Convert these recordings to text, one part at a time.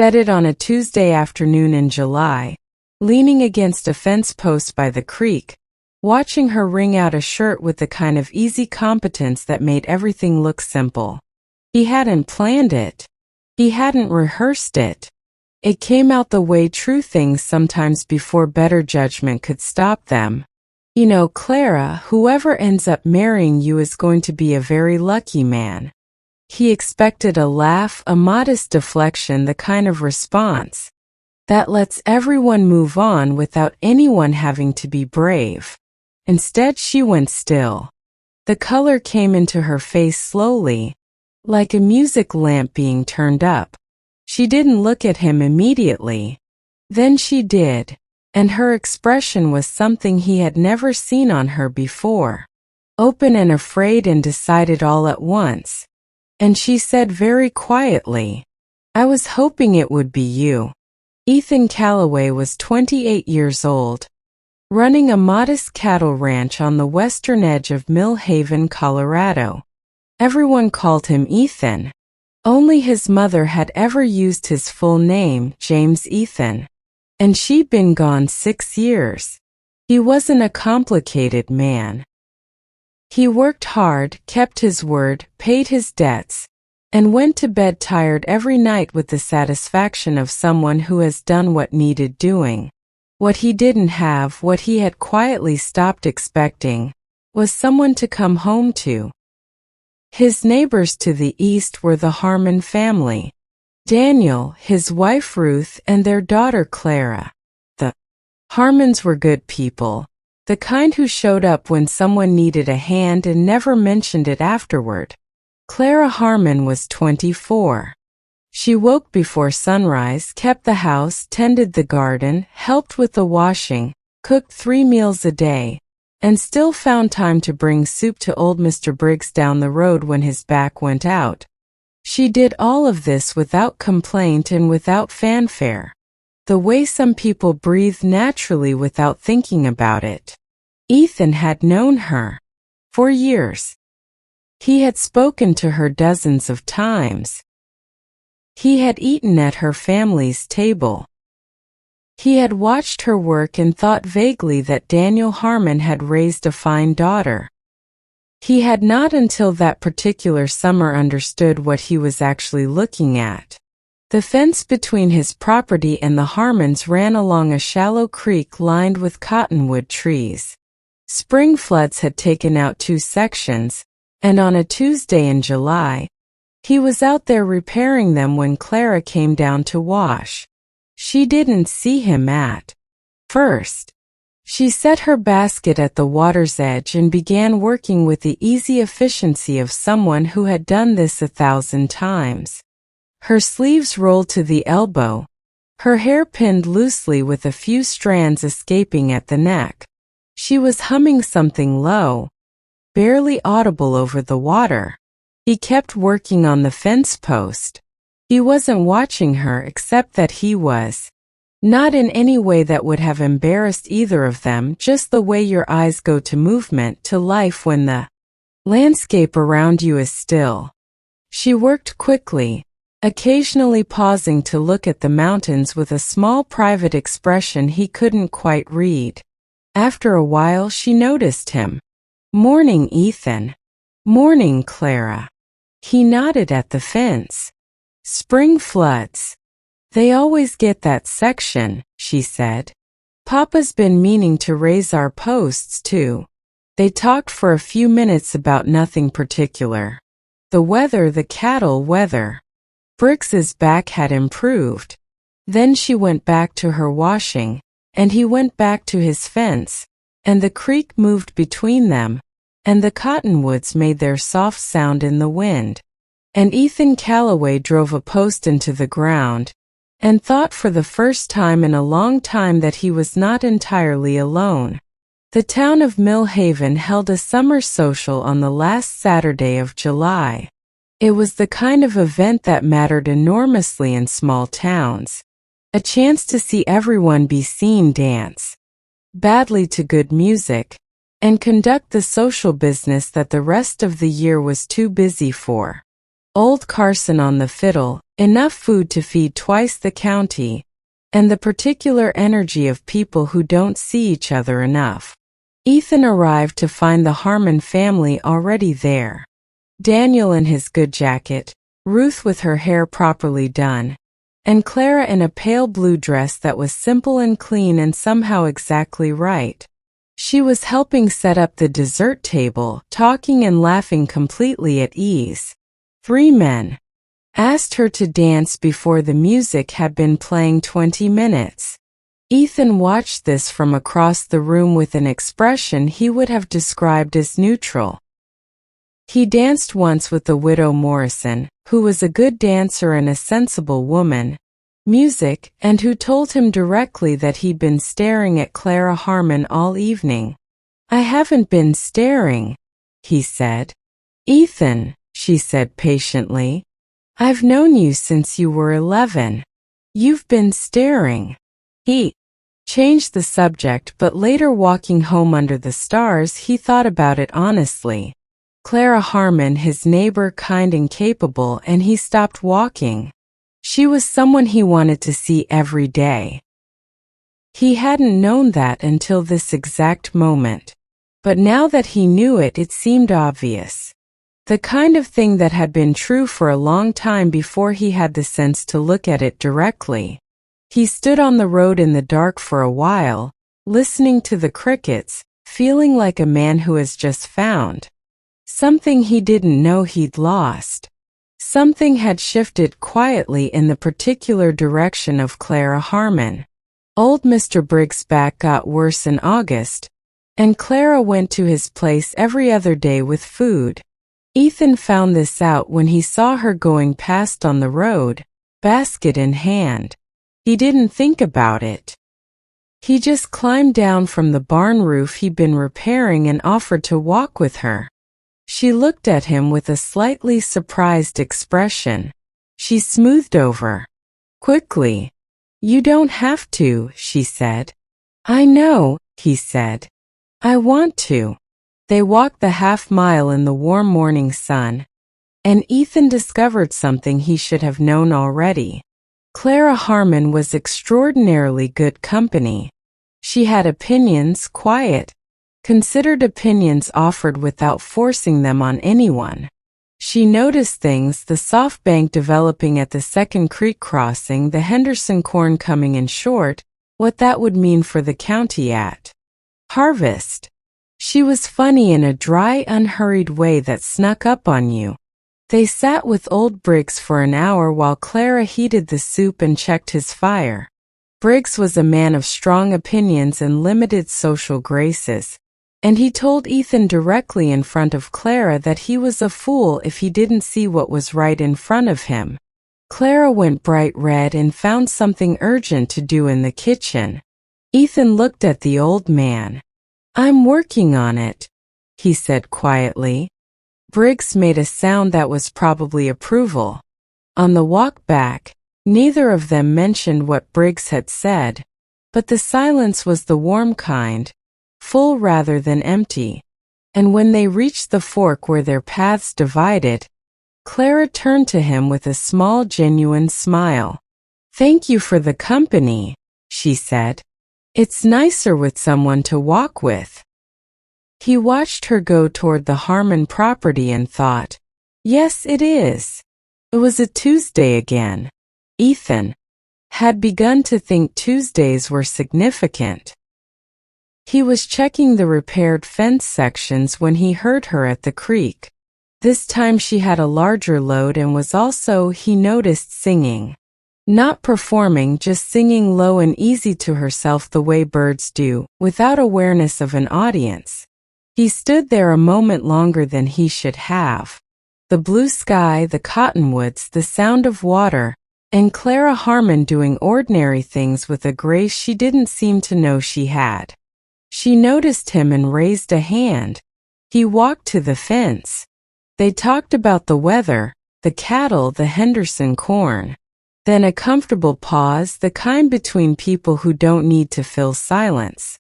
said it on a Tuesday afternoon in July, leaning against a fence post by the creek, watching her wring out a shirt with the kind of easy competence that made everything look simple. He hadn't planned it. He hadn't rehearsed it. It came out the way true things sometimes before better judgment could stop them. You know, Clara, whoever ends up marrying you is going to be a very lucky man. He expected a laugh, a modest deflection, the kind of response that lets everyone move on without anyone having to be brave. Instead, she went still. The color came into her face slowly, like a music lamp being turned up. She didn't look at him immediately. Then she did, and her expression was something he had never seen on her before. Open and afraid and decided all at once. And she said very quietly, "I was hoping it would be you." Ethan Callaway was 28 years old, running a modest cattle ranch on the western edge of Mill Haven, Colorado. Everyone called him Ethan. Only his mother had ever used his full name, James Ethan, and she'd been gone 6 years. He wasn't a complicated man. He worked hard, kept his word, paid his debts, and went to bed tired every night with the satisfaction of someone who has done what needed doing. What he didn't have, what he had quietly stopped expecting, was someone to come home to. His neighbors to the east were the Harmon family. Daniel, his wife Ruth, and their daughter Clara. The Harmons were good people, the kind who showed up when someone needed a hand and never mentioned it afterward. Clara Harmon was 24. She woke before sunrise, kept the house, tended the garden, helped with the washing, cooked 3 meals a day, and still found time to bring soup to old Mr. Briggs down the road when his back went out. She did all of this without complaint and without fanfare, the way some people breathe naturally without thinking about it. Ethan had known her for years. He had spoken to her dozens of times. He had eaten at her family's table. He had watched her work and thought vaguely that Daniel Harmon had raised a fine daughter. He had not until that particular summer understood what he was actually looking at. The fence between his property and the Harmons ran along a shallow creek lined with cottonwood trees. Spring floods had taken out 2 sections, and on a Tuesday in July, he was out there repairing them when Clara came down to wash. She didn't see him at first. She set her basket at the water's edge and began working with the easy efficiency of someone who had done this 1,000 times. Her sleeves rolled to the elbow, her hair pinned loosely with a few strands escaping at the neck. She was humming something low, barely audible over the water. He kept working on the fence post. He wasn't watching her except that he was. Not in any way that would have embarrassed either of them, just the way your eyes go to movement, to life when the landscape around you is still. She worked quickly, occasionally pausing to look at the mountains with a small private expression he couldn't quite read. After a while she noticed him. "Morning, Ethan." "Morning, Clara." He nodded at the fence. "Spring floods. They always get that section," she said. "Papa's been meaning to raise our posts too." They talked for a few minutes about nothing particular. The weather, the cattle, weather. Briggs's back had improved. Then she went back to her washing, and he went back to his fence, and the creek moved between them, and the cottonwoods made their soft sound in the wind. And Ethan Callaway drove a post into the ground, and thought for the first time in a long time that he was not entirely alone. The town of Mill Haven held a summer social on the last Saturday of July. It was the kind of event that mattered enormously in small towns. A chance to see everyone be seen dance badly to good music, and conduct the social business that the rest of the year was too busy for. Old Carson on the fiddle, enough food to feed twice the county, and the particular energy of people who don't see each other enough. Ethan arrived to find the Harmon family already there. Daniel in his good jacket, Ruth with her hair properly done, and Clara in a pale blue dress that was simple and clean and somehow exactly right. She was helping set up the dessert table, talking and laughing completely at ease. 3 men asked her to dance before the music had been playing 20 minutes. Ethan watched this from across the room with an expression he would have described as neutral. He danced once with the widow Morrison, who was a good dancer and a sensible woman, music, and who told him directly that he'd been staring at Clara Harmon all evening. "I haven't been staring," he said. "Ethan," she said patiently, "I've known you since you were 11. You've been staring." He changed the subject, but later walking home under the stars he thought about it honestly. Clara Harmon, his neighbor, kind and capable, and he stopped walking. She was someone he wanted to see every day. He hadn't known that until this exact moment. But now that he knew it, it seemed obvious. The kind of thing that had been true for a long time before he had the sense to look at it directly. He stood on the road in the dark for a while, listening to the crickets, feeling like a man who has just found something he didn't know he'd lost. Something had shifted quietly in the particular direction of Clara Harmon. Old Mr. Briggs' back got worse in August, and Clara went to his place every other day with food. Ethan found this out when he saw her going past on the road, basket in hand. He didn't think about it. He just climbed down from the barn roof he'd been repairing and offered to walk with her. She looked at him with a slightly surprised expression. She smoothed over quickly. "You don't have to," she said. "I know," he said. "I want to." They walked the half-mile in the warm morning sun, and Ethan discovered something he should have known already. Clara Harmon was extraordinarily good company. She had opinions, quiet, considered opinions offered without forcing them on anyone. She noticed things, the soft bank developing at the second creek crossing, the Henderson corn coming in short, what that would mean for the county at harvest. She was funny in a dry, unhurried way that snuck up on you. They sat with old Briggs for an hour while Clara heated the soup and checked his fire. Briggs was a man of strong opinions and limited social graces, and he told Ethan directly in front of Clara that he was a fool if he didn't see what was right in front of him. Clara went bright red and found something urgent to do in the kitchen. Ethan looked at the old man. "I'm working on it," he said quietly. Briggs made a sound that was probably approval. On the walk back, neither of them mentioned what Briggs had said, but the silence was the warm kind, full rather than empty. And when they reached the fork where their paths divided, Clara turned to him with a small, genuine smile. "Thank you for the company," she said. "It's nicer with someone to walk with." He watched her go toward the Harmon property and thought, "Yes, it is." It was a Tuesday again. Ethan had begun to think Tuesdays were significant. He was checking the repaired fence sections when he heard her at the creek. This time she had a larger load and was also, he noticed, singing. Not performing, just singing low and easy to herself the way birds do, without awareness of an audience. He stood there a moment longer than he should have. The blue sky, the cottonwoods, the sound of water, and Clara Harmon doing ordinary things with a grace she didn't seem to know she had. She noticed him and raised a hand. He walked to the fence. They talked about the weather, the cattle, the Henderson corn. Then a comfortable pause, the kind between people who don't need to fill silence.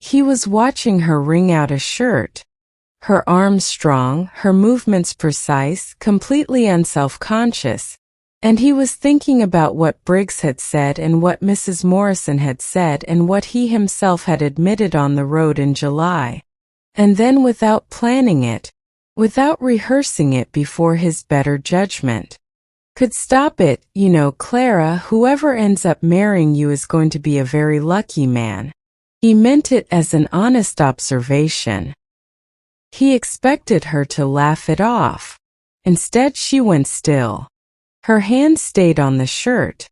He was watching her wring out a shirt. Her arms strong, her movements precise, completely unself-conscious, And he was thinking about what Briggs had said and what Mrs. Morrison had said and what he himself had admitted on the road in July. And then without planning it, without rehearsing it before his better judgment, could stop it. You know, Clara, whoever ends up marrying you is going to be a very lucky man. He meant it as an honest observation. He expected her to laugh it off. Instead, she went still. Her hand stayed on the shirt.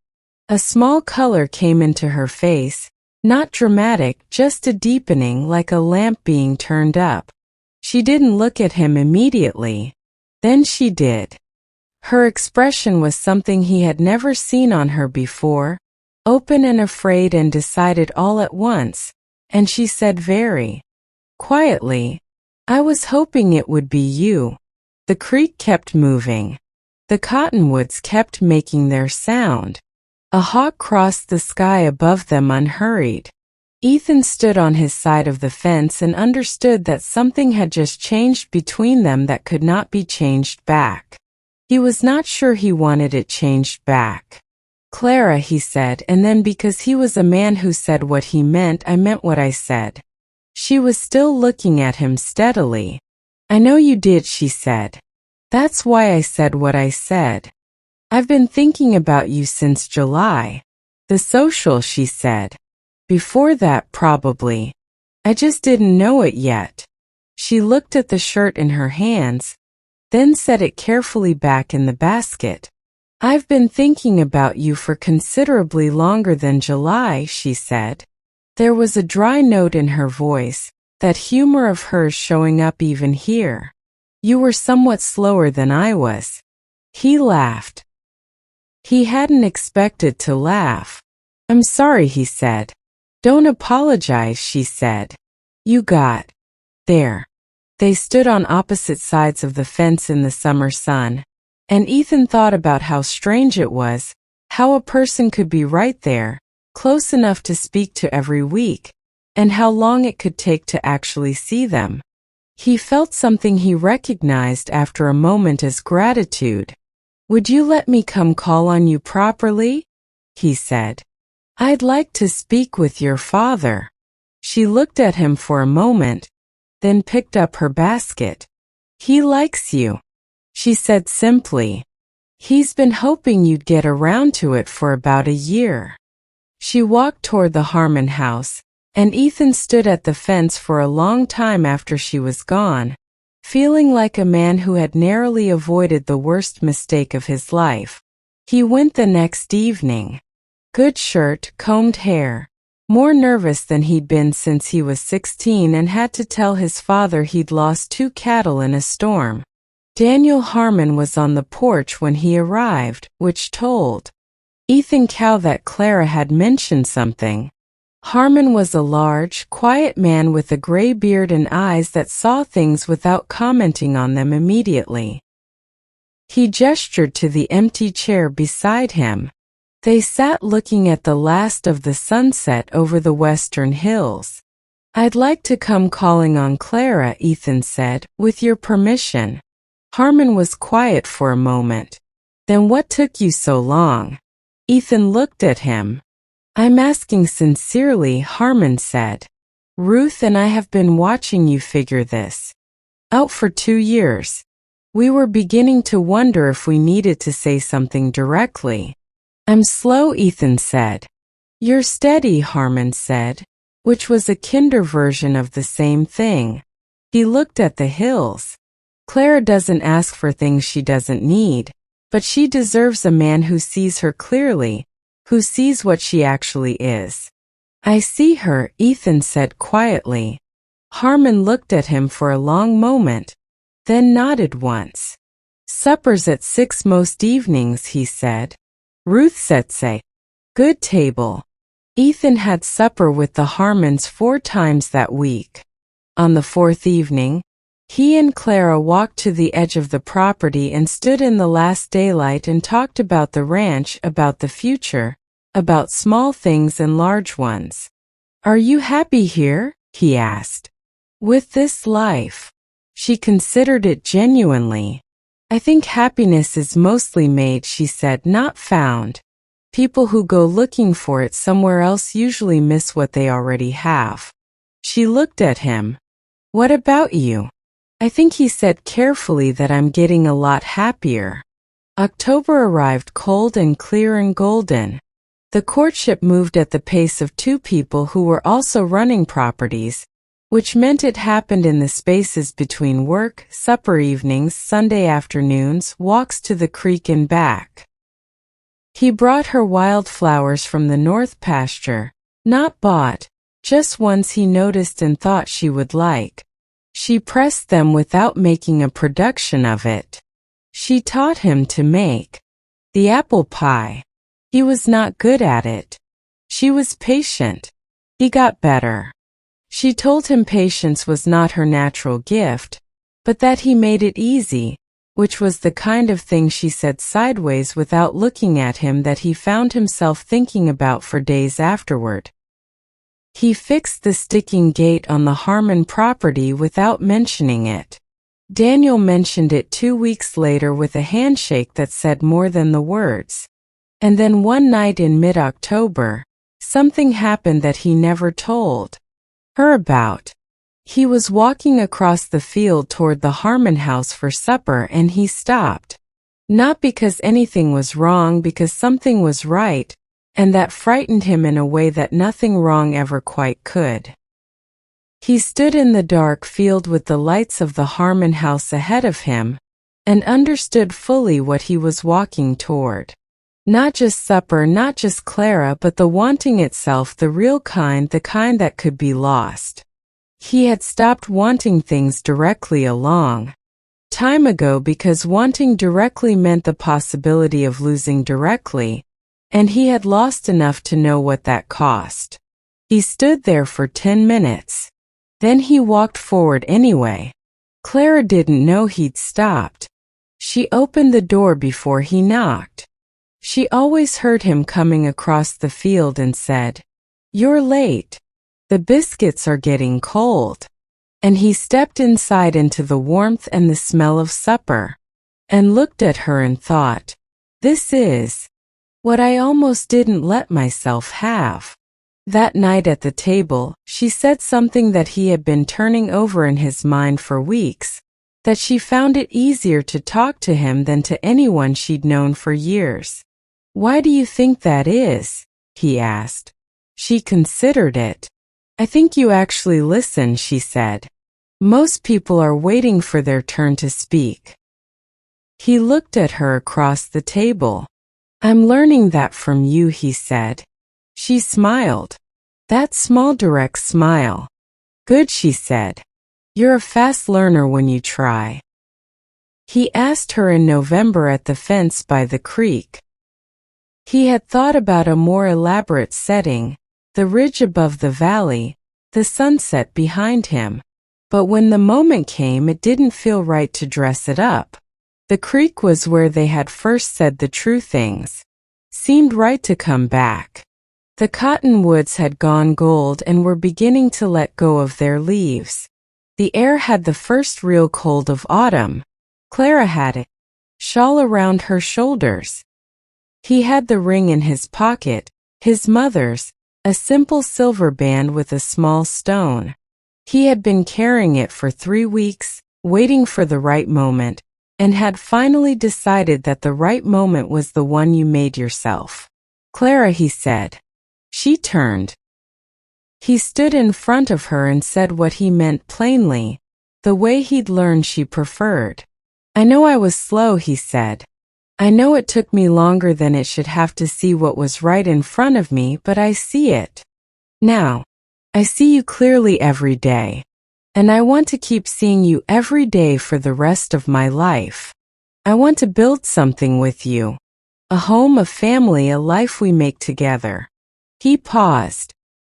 A small color came into her face, not dramatic, just a deepening like a lamp being turned up. She didn't look at him immediately. Then she did. Her expression was something he had never seen on her before, open and afraid and decided all at once, and she said very quietly, "I was hoping it would be you." The creek kept moving. The cottonwoods kept making their sound. A hawk crossed the sky above them unhurried. Ethan stood on his side of the fence and understood that something had just changed between them that could not be changed back. He was not sure he wanted it changed back. "Clara," he said, and then because he was a man who said what he meant, "I meant what I said." She was still looking at him steadily. "I know you did," she said. "That's why I said what I said. I've been thinking about you since July." "The social," she said. "Before that, probably. I just didn't know it yet." She looked at the shirt in her hands, then set it carefully back in the basket. "I've been thinking about you for considerably longer than July," she said. There was a dry note in her voice, that humor of hers showing up even here. "You were somewhat slower than I was." He laughed. He hadn't expected to laugh. "I'm sorry," he said. "Don't apologize," she said. "You got there." They stood on opposite sides of the fence in the summer sun, and Ethan thought about how strange it was, how a person could be right there, close enough to speak to every week, and how long it could take to actually see them. He felt something he recognized after a moment as gratitude. "Would you let me come call on you properly?" he said. "I'd like to speak with your father." She looked at him for a moment, then picked up her basket. "He likes you," she said simply. "He's been hoping you'd get around to it for about a year." She walked toward the Harmon house, and Ethan stood at the fence for a long time after she was gone, feeling like a man who had narrowly avoided the worst mistake of his life. He went the next evening. Good shirt, combed hair. More nervous than he'd been since he was 16 and had to tell his father he'd lost 2 cattle in a storm. Daniel Harmon was on the porch when he arrived, which told Ethan that Clara had mentioned something. Harmon was a large, quiet man with a gray beard and eyes that saw things without commenting on them immediately. He gestured to the empty chair beside him. They sat looking at the last of the sunset over the western hills. "I'd like to come calling on Clara," Ethan said, "with your permission." Harmon was quiet for a moment. "Then what took you so long?" Ethan looked at him. "I'm asking sincerely," Harmon said. "Ruth and I have been watching you figure this out for 2 years. We were beginning to wonder if we needed to say something directly." "I'm slow," Ethan said. "You're steady," Harmon said, which was a kinder version of the same thing. He looked at the hills. "Clara doesn't ask for things she doesn't need, but she deserves a man who sees her clearly, who sees what she actually is." "I see her," Ethan said quietly. Harmon looked at him for a long moment, then nodded once. "Supper's at 6 most evenings," he said. Ruth said say. "Good table." Ethan had supper with the Harmons 4 times that week. On the 4th evening, he and Clara walked to the edge of the property and stood in the last daylight and talked about the ranch, about the future, about small things and large ones. "Are you happy here?" he asked. "With this life?" She considered it genuinely. I think happiness is mostly made, she said, not found. People who go looking for it somewhere else usually miss what they already have. She looked at him. What about you? I think he said carefully that I'm getting a lot happier. October arrived cold and clear and golden. The courtship moved at the pace of two people who were also running properties, which meant it happened in the spaces between work, supper evenings, Sunday afternoons, walks to the creek and back. He brought her wildflowers from the north pasture, not bought, just ones he noticed and thought she would like. She pressed them without making a production of it. She taught him to make the apple pie. He was not good at it. She was patient. He got better. She told him patience was not her natural gift, but that he made it easy, which was the kind of thing she said sideways without looking at him that he found himself thinking about for days afterward. He fixed the sticking gate on the Harmon property without mentioning it. Daniel mentioned it 2 weeks later with a handshake that said more than the words. And then one night in mid-October, something happened that he never told her about. He was walking across the field toward the Harmon house for supper and he stopped. Not because anything was wrong, because something was right, and that frightened him in a way that nothing wrong ever quite could. He stood in the dark field with the lights of the Harmon house ahead of him, and understood fully what he was walking toward. Not just supper, not just Clara, but the wanting itself, the real kind, the kind that could be lost. He had stopped wanting things directly a long time ago because wanting directly meant the possibility of losing directly, and he had lost enough to know what that cost. He stood there for 10 minutes. Then he walked forward anyway. Clara didn't know he'd stopped. She opened the door before he knocked. She always heard him coming across the field and said, "You're late. The biscuits are getting cold." And he stepped inside into the warmth and the smell of supper, and looked at her and thought, "This is what I almost didn't let myself have." That night at the table, she said something that he had been turning over in his mind for weeks, that she found it easier to talk to him than to anyone she'd known for years. "Why do you think that is?" he asked. She considered it. "I think you actually listen," she said. "Most people are waiting for their turn to speak." He looked at her across the table. "I'm learning that from you," he said. She smiled. That small direct smile. "Good," she said. "You're a fast learner when you try." He asked her in November at the fence by the creek. He had thought about a more elaborate setting, the ridge above the valley, the sunset behind him. But when the moment came, it didn't feel right to dress it up. The creek was where they had first said the true things. Seemed right to come back. The cottonwoods had gone gold and were beginning to let go of their leaves. The air had the first real cold of autumn. Clara had a shawl around her shoulders. He had the ring in his pocket, his mother's, a simple silver band with a small stone. He had been carrying it for 3 weeks, waiting for the right moment, and had finally decided that the right moment was the one you made yourself. "Clara," he said. She turned. He stood in front of her and said what he meant plainly, the way he'd learned she preferred. "I know I was slow," he said. "I know it took me longer than it should have to see what was right in front of me, but I see it now. I see you clearly every day. And I want to keep seeing you every day for the rest of my life. I want to build something with you. A home, a family, a life we make together." He paused.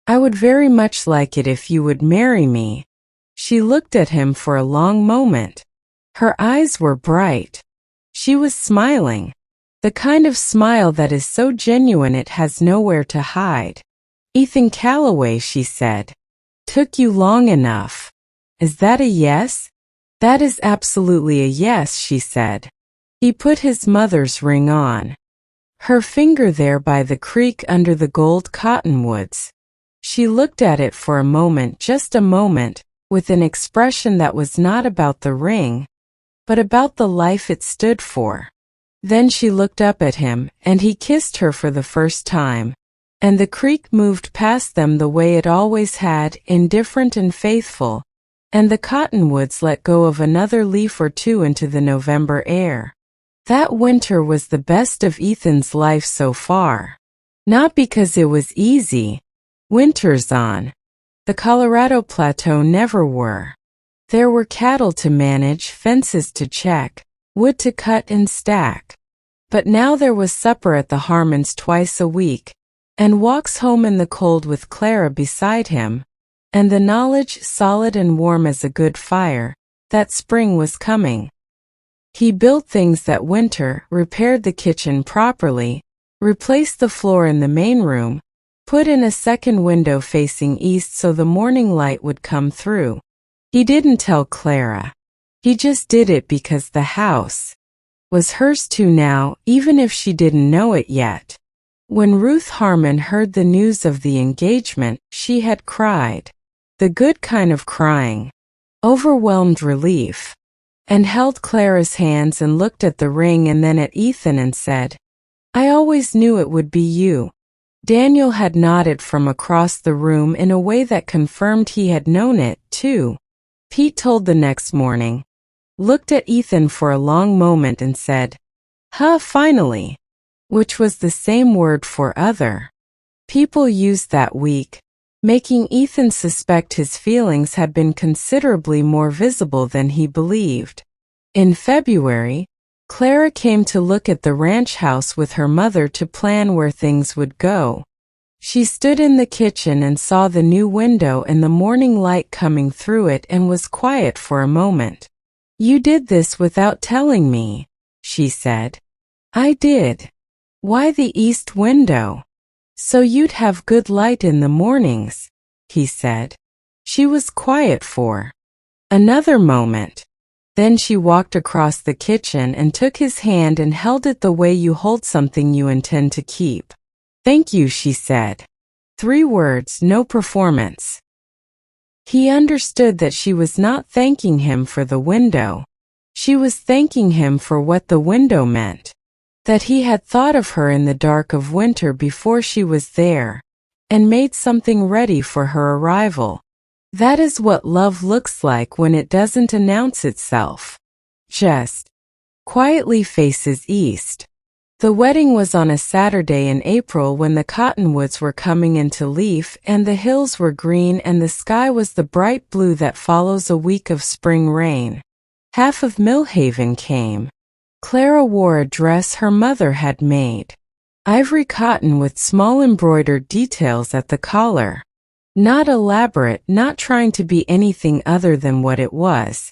"I would very much like it if you would marry me." She looked at him for a long moment. Her eyes were bright. She was smiling. The kind of smile that is so genuine it has nowhere to hide. "Ethan Callaway," she said. "Took you long enough. Is that a yes?" "That is absolutely a yes," she said. He put his mother's ring on her finger there by the creek under the gold cottonwoods. She looked at it for a moment, just a moment, with an expression that was not about the ring, but about the life it stood for. Then she looked up at him, and he kissed her for the first time, and the creek moved past them the way it always had, indifferent and faithful, and the cottonwoods let go of another leaf or two into the November air. That winter was the best of Ethan's life so far. Not because it was easy. Winters on the Colorado Plateau never were. There were cattle to manage, fences to check, wood to cut and stack. But now there was supper at the Harmons twice a week, and walks home in the cold with Clara beside him, and the knowledge, solid and warm as a good fire, that spring was coming. He built things that winter, repaired the kitchen properly, replaced the floor in the main room, put in a second window facing east so the morning light would come through. He didn't tell Clara. He just did it because the house was hers too now, even if she didn't know it yet. When Ruth Harmon heard the news of the engagement, she had cried. The good kind of crying. Overwhelmed relief. And held Clara's hands and looked at the ring and then at Ethan and said, "I always knew it would be you." Daniel had nodded from across the room in a way that confirmed he had known it, too. Pete told the next morning, looked at Ethan for a long moment and said, "Huh, finally," which was the same word for other. People used that week, making Ethan suspect his feelings had been considerably more visible than he believed. In February, Clara came to look at the ranch house with her mother to plan where things would go. She stood in the kitchen and saw the new window and the morning light coming through it and was quiet for a moment. "You did this without telling me," she said. "I did." "Why the east window?" "So you'd have good light in the mornings," he said. She was quiet for another moment. Then she walked across the kitchen and took his hand and held it the way you hold something you intend to keep. "Thank you," she said. 3 words, no performance. He understood that she was not thanking him for the window. She was thanking him for what the window meant. That he had thought of her in the dark of winter before she was there, and made something ready for her arrival. That is what love looks like when it doesn't announce itself. Just quietly faces east. The wedding was on a Saturday in April when the cottonwoods were coming into leaf and the hills were green and the sky was the bright blue that follows a week of spring rain. Half of Millhaven came. Clara wore a dress her mother had made. Ivory cotton with small embroidered details at the collar. Not elaborate, not trying to be anything other than what it was.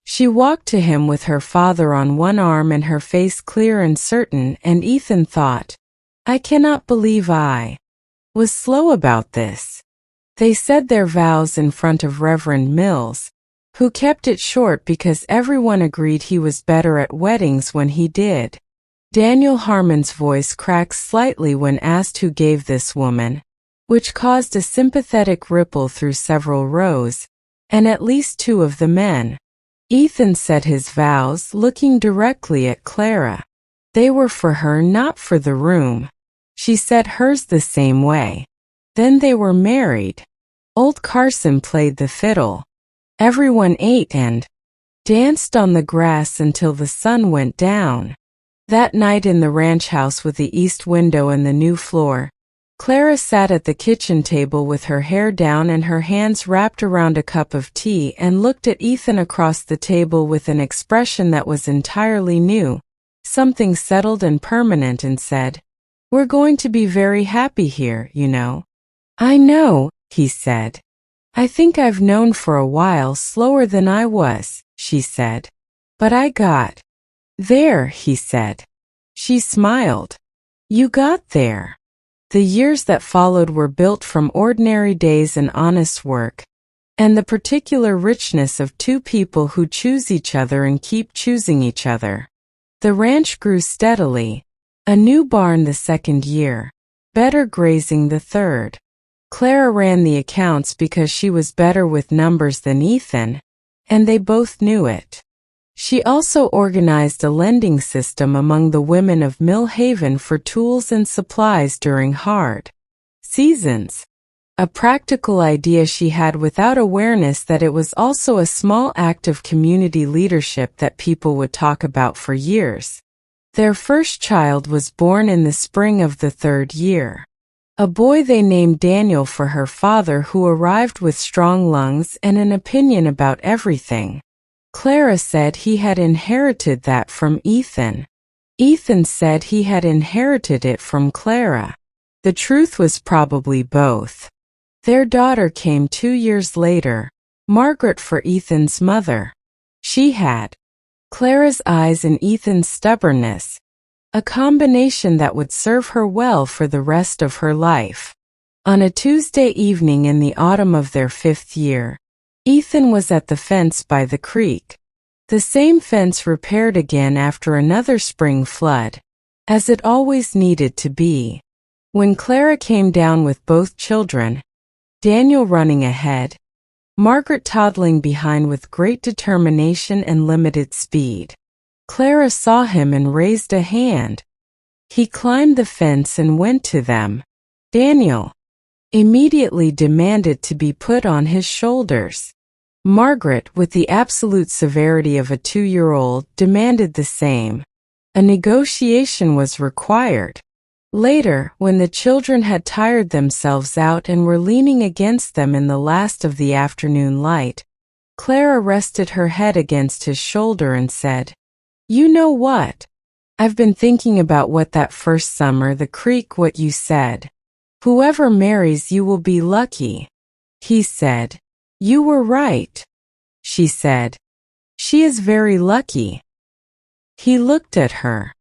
She walked to him with her father on one arm and her face clear and certain, and Ethan thought, "I cannot believe I was slow about this." They said their vows in front of Reverend Mills, who kept it short because everyone agreed he was better at weddings when he did. Daniel Harmon's voice cracked slightly when asked who gave this woman, which caused a sympathetic ripple through several rows, and at least 2 of the men. Ethan said his vows, looking directly at Clara. They were for her, not for the room. She said hers the same way. Then they were married. Old Carson played the fiddle. Everyone ate and danced on the grass until the sun went down. That night in the ranch house with the east window and the new floor, Clara sat at the kitchen table with her hair down and her hands wrapped around a cup of tea and looked at Ethan across the table with an expression that was entirely new, something settled and permanent, and said, "We're going to be very happy here, you know." "I know," he said. "I think I've known for a while, slower than I was," she said. "But I got there," he said. She smiled. "You got there." The years that followed were built from ordinary days and honest work, and the particular richness of 2 people who choose each other and keep choosing each other. The ranch grew steadily. A new barn the second year. Better grazing the third. Clara ran the accounts because she was better with numbers than Ethan, and they both knew it. She also organized a lending system among the women of Mill Haven for tools and supplies during hard seasons. A practical idea she had without awareness that it was also a small act of community leadership that people would talk about for years. Their first child was born in the spring of the third year. A boy they named Daniel for her father, who arrived with strong lungs and an opinion about everything. Clara said he had inherited that from Ethan. Ethan said he had inherited it from Clara. The truth was probably both. Their daughter came 2 years later, Margaret, for Ethan's mother. She had Clara's eyes and Ethan's stubbornness, a combination that would serve her well for the rest of her life. On a Tuesday evening in the autumn of their 5th year, Ethan was at the fence by the creek. The same fence repaired again after another spring flood, as it always needed to be. When Clara came down with both children, Daniel running ahead, Margaret toddling behind with great determination and limited speed, Clara saw him and raised a hand. He climbed the fence and went to them. Daniel immediately demanded to be put on his shoulders. Margaret, with the absolute severity of a 2-year-old, demanded the same. A negotiation was required. Later, when the children had tired themselves out and were leaning against them in the last of the afternoon light, Clara rested her head against his shoulder and said, "You know what? I've been thinking about what that first summer, the creek, what you said. Whoever marries you will be lucky." He said, "You were right." She said, "She is very lucky." He looked at her.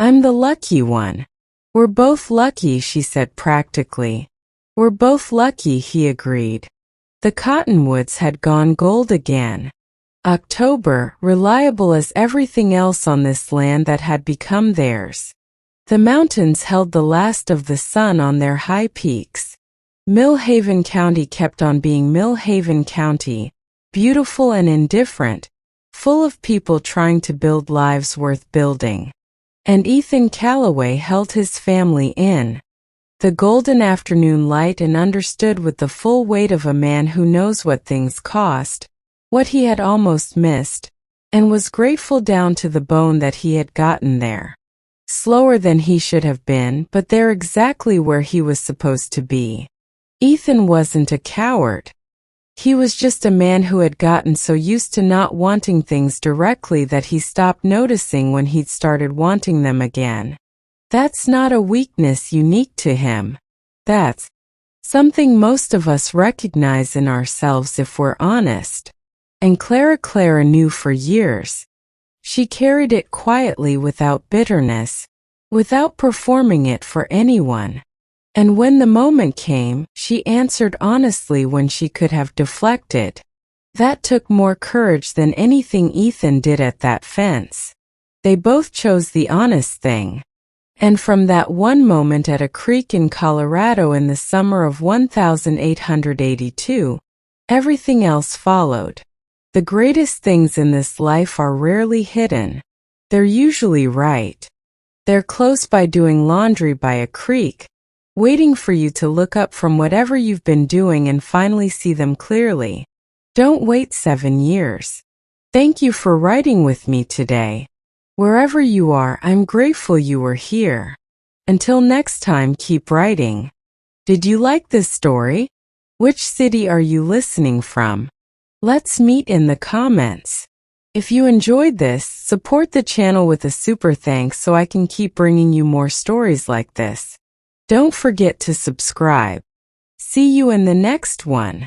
"I'm the lucky one." "We're both lucky," she said practically. "We're both lucky," he agreed. The cottonwoods had gone gold again. October, reliable as everything else on this land that had become theirs. The mountains held the last of the sun on their high peaks. Mill Haven County kept on being Mill Haven County, beautiful and indifferent, full of people trying to build lives worth building. And Ethan Callaway held his family in the golden afternoon light and understood with the full weight of a man who knows what things cost, what he had almost missed, and was grateful down to the bone that he had gotten there. Slower than he should have been, but there exactly where he was supposed to be. Ethan wasn't a coward. He was just a man who had gotten so used to not wanting things directly that he stopped noticing when he'd started wanting them again. That's not a weakness unique to him. That's something most of us recognize in ourselves if we're honest. And Clara knew for years. She carried it quietly without bitterness, without performing it for anyone. And when the moment came, she answered honestly when she could have deflected. That took more courage than anything Ethan did at that fence. They both chose the honest thing. And from that one moment at a creek in Colorado in the summer of 1882, everything else followed. The greatest things in this life are rarely hidden. They're usually right. They're close by, doing laundry by a creek, waiting for you to look up from whatever you've been doing and finally see them clearly. Don't wait 7 years. Thank you for writing with me today. Wherever you are, I'm grateful you were here. Until next time, keep writing. Did you like this story? Which city are you listening from? Let's meet in the comments. If you enjoyed this, support the channel with a super thanks so I can keep bringing you more stories like this. Don't forget to subscribe. See you in the next one.